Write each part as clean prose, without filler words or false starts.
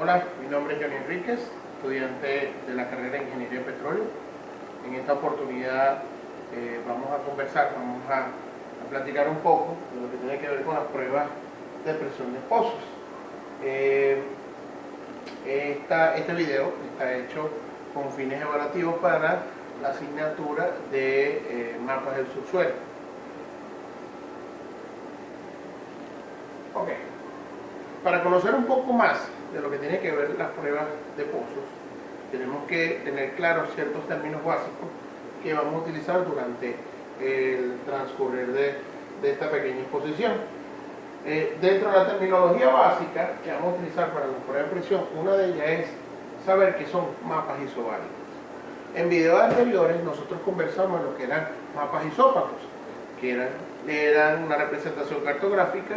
Hola, mi nombre es Johnny Enríquez, estudiante de la carrera de Ingeniería de Petróleo. En esta oportunidad vamos a platicar un poco de lo que tiene que ver con las pruebas de presión de pozos. Este video está hecho con fines evaluativos para la asignatura de mapas del subsuelo. Ok, para conocer un poco más de lo que tiene que ver las pruebas de pozos, tenemos que tener claros ciertos términos básicos que vamos a utilizar durante el transcurrir de esta pequeña exposición. Dentro de la terminología básica que vamos a utilizar para la prueba de presión, una de ellas es saber qué son mapas isobáricos. En videos anteriores nosotros conversamos lo que eran mapas isópacos, que eran una representación cartográfica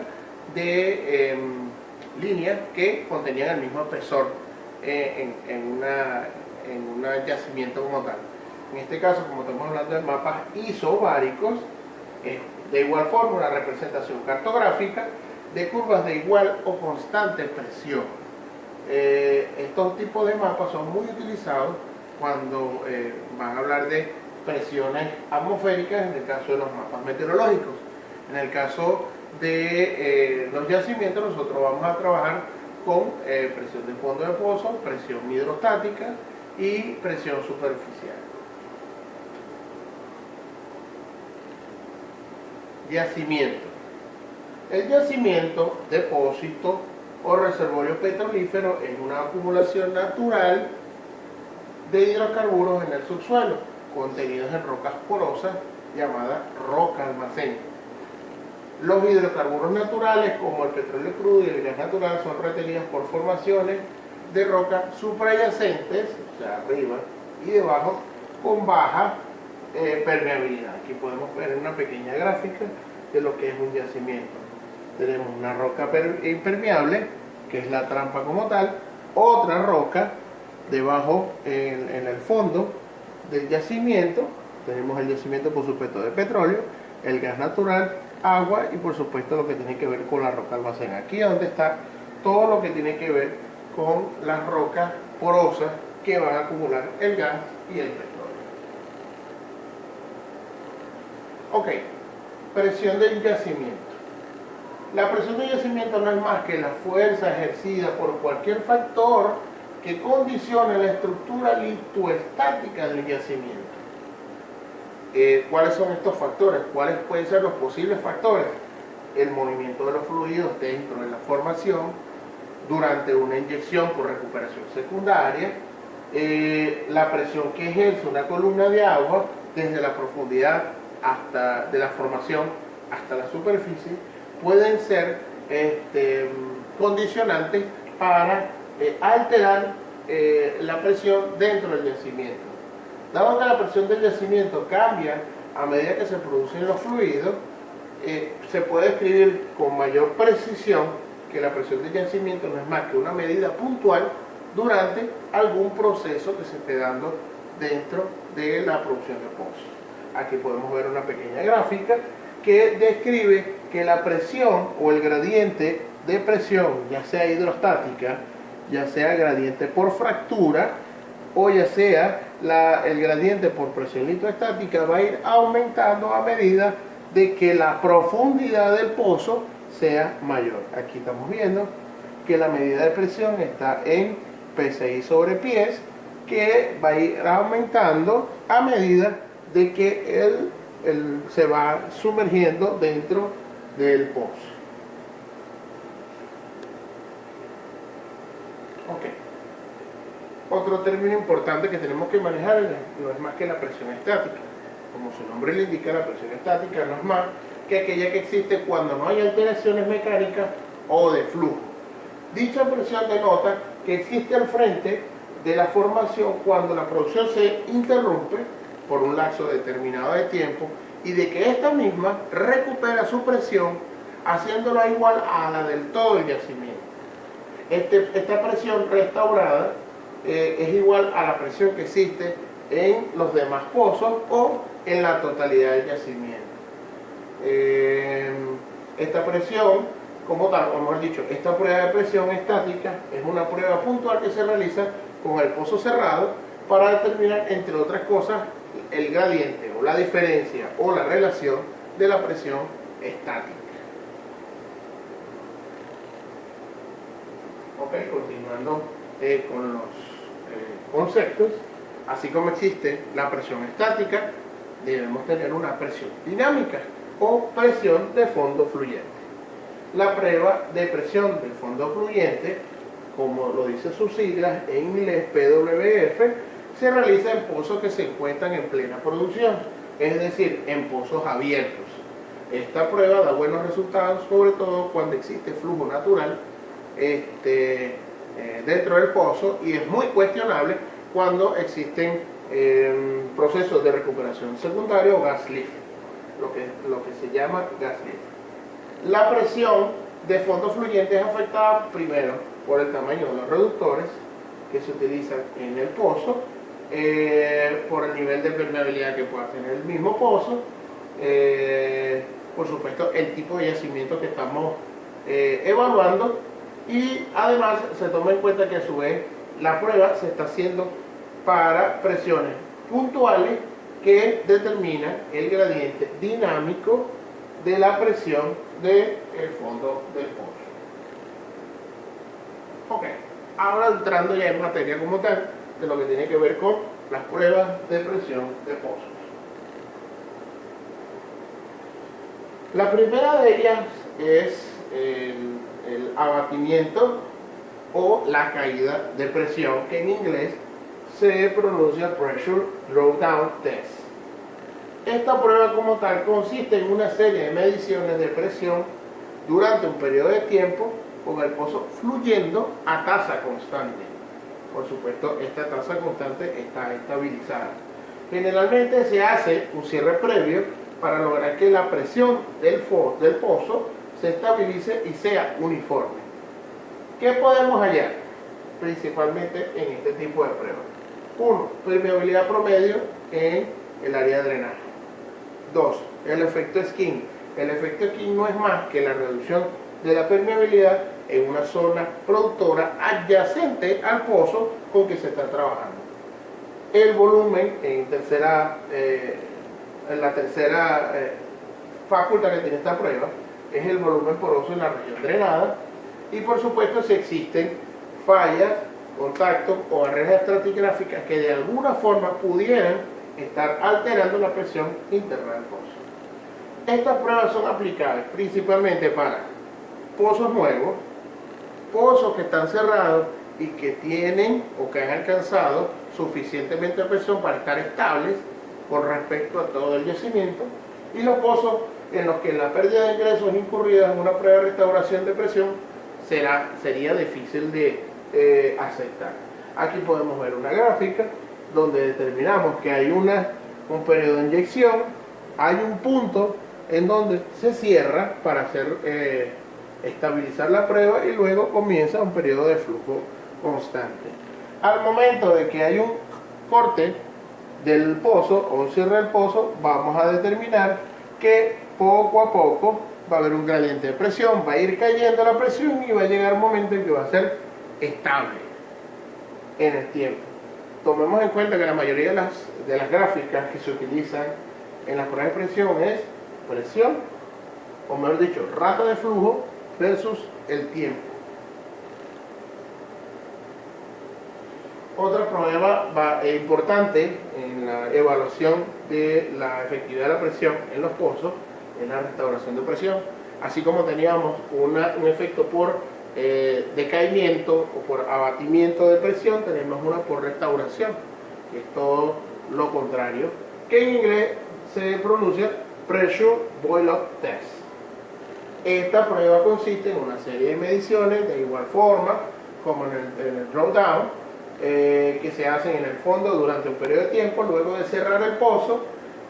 de líneas que contenían el mismo espesor en un yacimiento como tal. En este caso, como estamos hablando de mapas isobáricos, de igual forma una representación cartográfica de curvas de igual o constante presión. Estos tipos de mapas son muy utilizados cuando van a hablar de presiones atmosféricas, en el caso de los mapas meteorológicos. En el caso de los yacimientos, nosotros vamos a trabajar con presión de fondo de pozo, presión hidrostática y presión superficial. Yacimiento. El yacimiento, depósito o reservorio petrolífero es una acumulación natural de hidrocarburos en el subsuelo, contenidos en rocas porosas llamadas roca almacén. Los hidrocarburos naturales, como el petróleo crudo y el gas natural, son retenidos por formaciones de rocas suprayacentes, o sea, arriba y debajo, con baja permeabilidad. Aquí podemos ver una pequeña gráfica de lo que es un yacimiento. Tenemos una roca impermeable, que es la trampa como tal, otra roca debajo en el fondo del yacimiento. Tenemos el yacimiento, por supuesto, de petróleo, el gas natural, agua y por supuesto lo que tiene que ver con la roca almacén. Aquí es donde está todo lo que tiene que ver con las rocas porosas que van a acumular el gas y el petróleo. Ok, presión del yacimiento. La presión del yacimiento no es más que la fuerza ejercida por cualquier factor que condicione la estructura litoestática del yacimiento. ¿Cuáles son estos factores? ¿Cuáles pueden ser los posibles factores? El movimiento de los fluidos dentro de la formación, durante una inyección por recuperación secundaria, la presión que ejerce una columna de agua desde la profundidad de la formación hasta la superficie, pueden ser condicionantes para alterar la presión dentro del yacimiento. Dado que la presión del yacimiento cambia a medida que se producen los fluidos, se puede describir con mayor precisión que la presión del yacimiento no es más que una medida puntual durante algún proceso que se esté dando dentro de la producción de pozos. Aquí podemos ver una pequeña gráfica que describe que la presión o el gradiente de presión, ya sea hidrostática, ya sea gradiente por fractura, o ya sea el gradiente por presión litoestática, va a ir aumentando a medida de que la profundidad del pozo sea mayor. Aquí estamos viendo que la medida de presión está en PSI sobre pies, que va a ir aumentando a medida de que él se va sumergiendo dentro del pozo. Ok. Otro término importante que tenemos que manejar no es más que la presión estática. Como su nombre le indica, la presión estática no es más que aquella que existe cuando no hay alteraciones mecánicas o de flujo. Dicha presión denota que existe al frente de la formación cuando la producción se interrumpe por un lapso determinado de tiempo y de que esta misma recupera su presión haciéndola igual a la del todo el yacimiento. Esta presión restaurada es igual a la presión que existe en los demás pozos o en la totalidad del yacimiento. Esta presión como tal, o mejor dicho, esta prueba de presión estática es una prueba puntual que se realiza con el pozo cerrado para determinar, entre otras cosas, el gradiente o la diferencia o la relación de la presión estática. Ok, continuando con los conceptos, así como existe la presión estática, debemos tener una presión dinámica o presión de fondo fluyente. La prueba de presión de fondo fluyente, como lo dice sus siglas en inglés PWF, se realiza en pozos que se encuentran en plena producción, es decir, en pozos abiertos. Esta prueba da buenos resultados, sobre todo cuando existe flujo natural dentro del pozo, y es muy cuestionable cuando existen procesos de recuperación secundaria o gas lift, lo que se llama gas lift. La presión de fondo fluyente es afectada primero por el tamaño de los reductores que se utilizan en el pozo, por el nivel de permeabilidad que pueda tener el mismo pozo, por supuesto el tipo de yacimiento que estamos evaluando, y además se toma en cuenta que a su vez la prueba se está haciendo para presiones puntuales que determinan el gradiente dinámico de la presión del fondo del pozo. Ok, ahora entrando ya en materia como tal de lo que tiene que ver con las pruebas de presión de pozos. La primera de ellas es el abatimiento o la caída de presión, que en inglés se pronuncia Pressure Drawdown Test. Esta prueba como tal consiste en una serie de mediciones de presión durante un periodo de tiempo con el pozo fluyendo a tasa constante. Por supuesto, esta tasa constante está estabilizada. Generalmente se hace un cierre previo para lograr que la presión del pozo se estabilice y sea uniforme. ¿Qué podemos hallar? Principalmente en este tipo de pruebas. 1. Permeabilidad promedio en el área de drenaje. 2. El efecto skin. El efecto skin no es más que la reducción de la permeabilidad en una zona productora adyacente al pozo con que se está trabajando. El volumen, en la tercera facultad que tiene esta prueba, es el volumen poroso en la región drenada, y por supuesto si existen fallas, contactos o barreras estratigráficas que de alguna forma pudieran estar alterando la presión interna del pozo. Estas pruebas son aplicables principalmente para pozos nuevos, pozos que están cerrados y que tienen o que han alcanzado suficientemente presión para estar estables con respecto a todo el yacimiento, y los pozos en los que la pérdida de ingresos incurrida en una prueba de restauración de presión sería difícil de aceptar. Aquí podemos ver una gráfica donde determinamos que hay un periodo de inyección, hay un punto en donde se cierra para hacer estabilizar la prueba, y luego comienza un periodo de flujo constante. Al momento de que hay un corte del pozo o un cierre del pozo, vamos a determinar que poco a poco va a haber un gradiente de presión, va a ir cayendo la presión y va a llegar un momento en que va a ser estable en el tiempo. Tomemos en cuenta que la mayoría de las gráficas que se utilizan en las pruebas de presión es presión, o mejor dicho, rata de flujo versus el tiempo. Otra prueba importante en la evaluación de la efectividad de la presión en los pozos es la restauración de presión. Así como teníamos un efecto por decaimiento o por abatimiento de presión, tenemos una por restauración, que es todo lo contrario, que en inglés se pronuncia Pressure Boil-Off Test. Esta prueba consiste en una serie de mediciones de igual forma como en el drawdown, que se hacen en el fondo durante un periodo de tiempo luego de cerrar el pozo,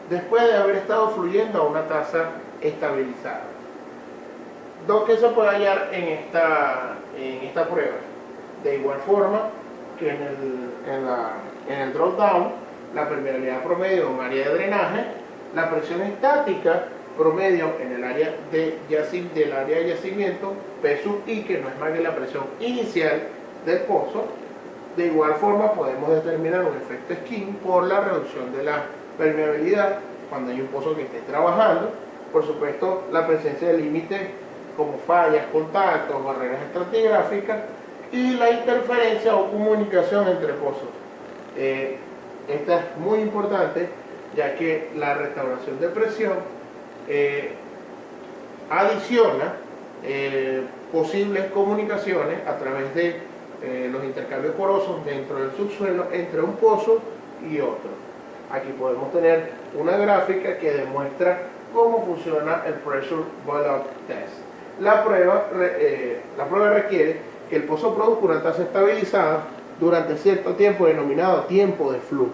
después de haber estado fluyendo a una tasa estabilizada. ¿Qué se puede hallar en esta prueba? De igual forma que en el drawdown, la permeabilidad promedio en un área de drenaje, la presión estática promedio en el área del área de yacimiento, P sub I, que no es más que la presión inicial del pozo. De igual forma podemos determinar un efecto skin por la reducción de la permeabilidad cuando hay un pozo que esté trabajando. Por supuesto, la presencia de límites como fallas, contactos, barreras estratigráficas y la interferencia o comunicación entre pozos. Esta es muy importante, ya que la restauración de presión adiciona posibles comunicaciones a través de los intercambios porosos dentro del subsuelo entre un pozo y otro. Aquí podemos tener una gráfica que demuestra cómo funciona el Pressure Block Test. La prueba requiere que el pozo produzca una tasa estabilizada durante cierto tiempo denominado tiempo de flujo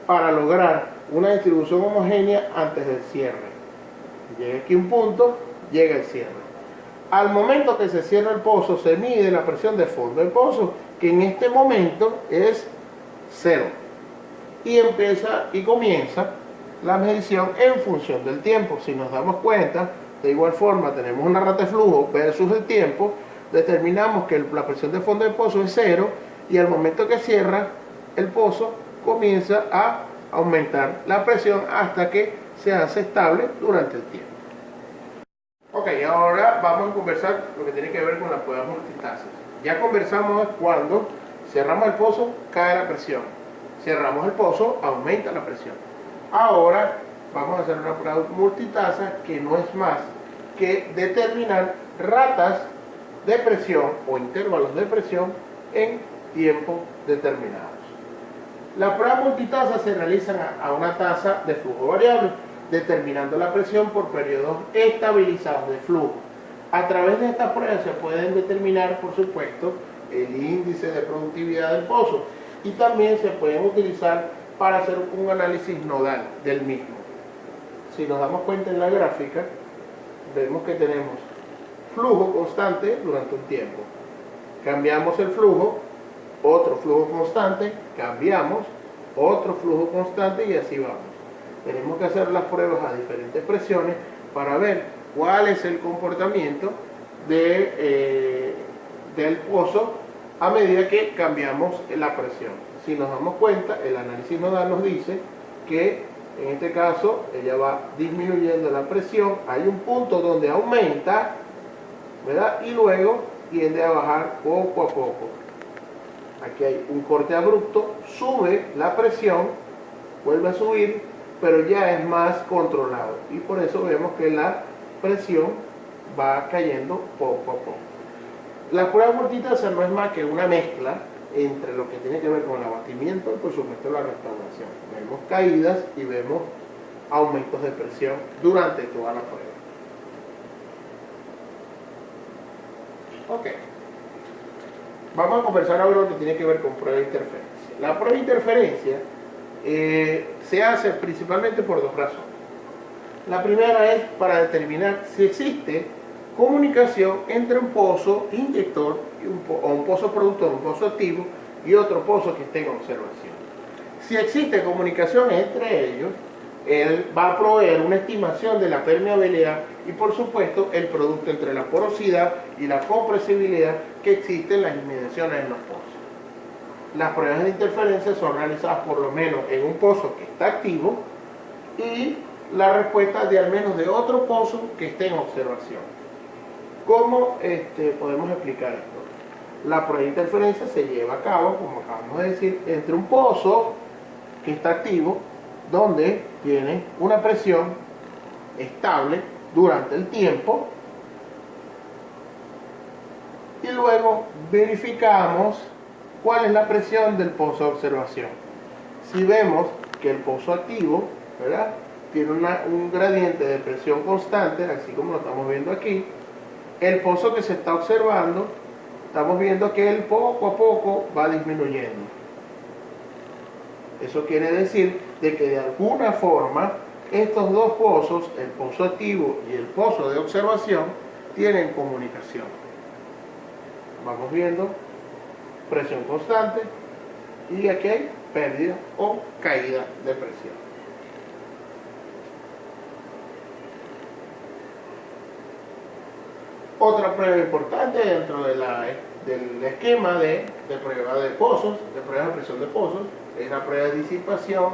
para lograr una distribución homogénea antes del cierre. Llega aquí un punto, llega el cierre. Al momento que se cierra el pozo, se mide la presión de fondo del pozo, que en este momento es 0. Y comienza la medición en función del tiempo. Si nos damos cuenta, de igual forma tenemos una rata de flujo versus el tiempo, determinamos que la presión de fondo del pozo es 0 y al momento que cierra el pozo comienza a aumentar la presión hasta que se hace estable durante el tiempo. Ok, ahora vamos a conversar lo que tiene que ver con las pruebas multitasas. Ya conversamos cuando cerramos el pozo, cae la presión. Cerramos el pozo, aumenta la presión. Ahora vamos a hacer una prueba multitasa que no es más que determinar ratas de presión o intervalos de presión en tiempos determinados. Las pruebas multitasa se realizan a una tasa de flujo variable, determinando la presión por periodos estabilizados de flujo. A través de estas pruebas se pueden determinar, por supuesto, el índice de productividad del pozo y también se pueden utilizar para hacer un análisis nodal del mismo. Si nos damos cuenta en la gráfica, vemos que tenemos flujo constante durante un tiempo. Cambiamos el flujo, otro flujo constante, cambiamos, otro flujo constante y así vamos. Tenemos que hacer las pruebas a diferentes presiones para ver cuál es el comportamiento del pozo a medida que cambiamos la presión. Si nos damos cuenta, el análisis nodal nos dice que en este caso ella va disminuyendo la presión, hay un punto donde aumenta, ¿verdad? Y luego tiende a bajar poco a poco. Aquí hay un corte abrupto, sube la presión, vuelve a subir, pero ya es más controlado y por eso vemos que la presión va cayendo poco a poco. La prueba multitasa no es más que una mezcla entre lo que tiene que ver con el abatimiento y por supuesto la restauración. Vemos caídas y vemos aumentos de presión durante toda la prueba. Ok. Vamos a conversar ahora lo que tiene que ver con prueba de interferencia. La prueba de interferencia se hace principalmente por dos razones. La primera es para determinar si existe comunicación entre un pozo inyector o un pozo productor, un pozo activo y otro pozo que esté en observación. Si existe comunicación entre ellos, él va a proveer una estimación de la permeabilidad y por supuesto el producto entre la porosidad y la compresibilidad que existe en las inmediaciones en los pozos. Las pruebas de interferencia son realizadas por lo menos en un pozo que está activo y la respuesta de al menos de otro pozo que esté en observación. ¿Cómo podemos explicar esto? La prueba de interferencia se lleva a cabo, como acabamos de decir, entre un pozo que está activo, donde tiene una presión estable durante el tiempo, y luego verificamos cuál es la presión del pozo de observación. Si vemos que el pozo activo, ¿verdad?, tiene un gradiente de presión constante, así como lo estamos viendo aquí, el pozo que se está observando, estamos viendo que él poco a poco va disminuyendo. Eso quiere decir de que de alguna forma estos dos pozos, el pozo activo y el pozo de observación, tienen comunicación. Vamos viendo presión constante y aquí hay pérdida o caída de presión. Otra prueba importante dentro del esquema de prueba de pozos, de prueba de presión de pozos, es la prueba de disipación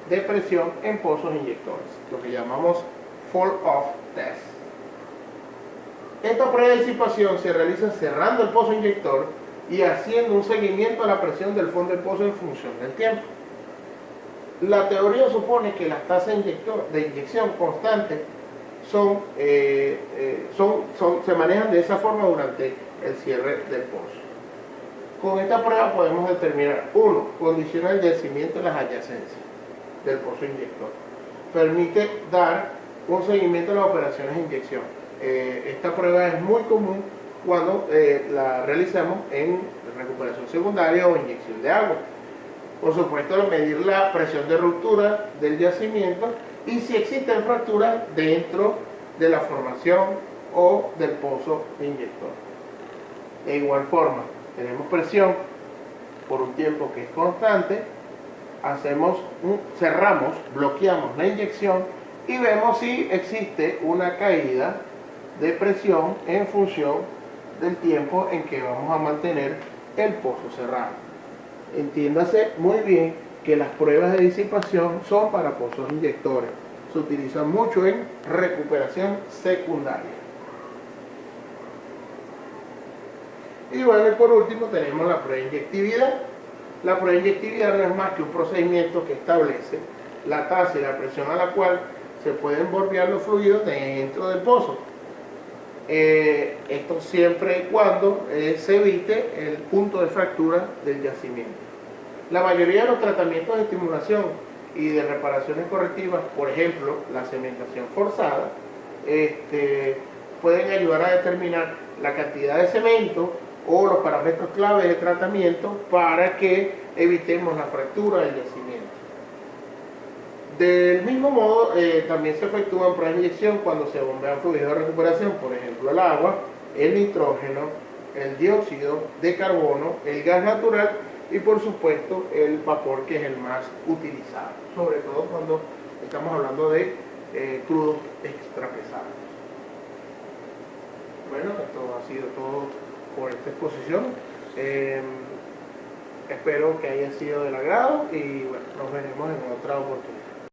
de presión en pozos inyectores, lo que llamamos fall-off test. Esta prueba de disipación se realiza cerrando el pozo inyector y haciendo un seguimiento a la presión del fondo del pozo en función del tiempo. La teoría supone que las tasas de inyección constantes se manejan de esa forma durante el cierre del pozo. Con esta prueba podemos determinar, 1, condiciona el yacimiento en las adyacencias del pozo inyector. Permite dar un seguimiento a las operaciones de inyección. Esta prueba es muy común cuando la realizamos en recuperación secundaria o inyección de agua. Por supuesto, medir la presión de ruptura del yacimiento y si existen fracturas dentro de la formación o del pozo inyector. De igual forma, tenemos presión por un tiempo que es constante, cerramos, bloqueamos la inyección y vemos si existe una caída de presión en función del tiempo en que vamos a mantener el pozo cerrado. Entiéndase muy bien que las pruebas de disipación son para pozos inyectores. Se utilizan mucho en recuperación secundaria. Y bueno, y por último tenemos la prueba de inyectividad. La prueba de inyectividad no es más que un procedimiento que establece la tasa y la presión a la cual se pueden bombear los fluidos dentro del pozo. Esto siempre y cuando se evite el punto de fractura del yacimiento. La mayoría de los tratamientos de estimulación y de reparaciones correctivas, por ejemplo, la cementación forzada, pueden ayudar a determinar la cantidad de cemento o los parámetros clave de tratamiento para que evitemos la fractura del yacimiento. Del mismo modo, también se efectúan pruebas de inyección cuando se bombean fluidos de recuperación, por ejemplo el agua, el nitrógeno, el dióxido de carbono, el gas natural y por supuesto el vapor, que es el más utilizado, sobre todo cuando estamos hablando de crudos extrapesados. Bueno, esto ha sido todo por esta exposición. Espero que haya sido del agrado y bueno, nos veremos en otra oportunidad.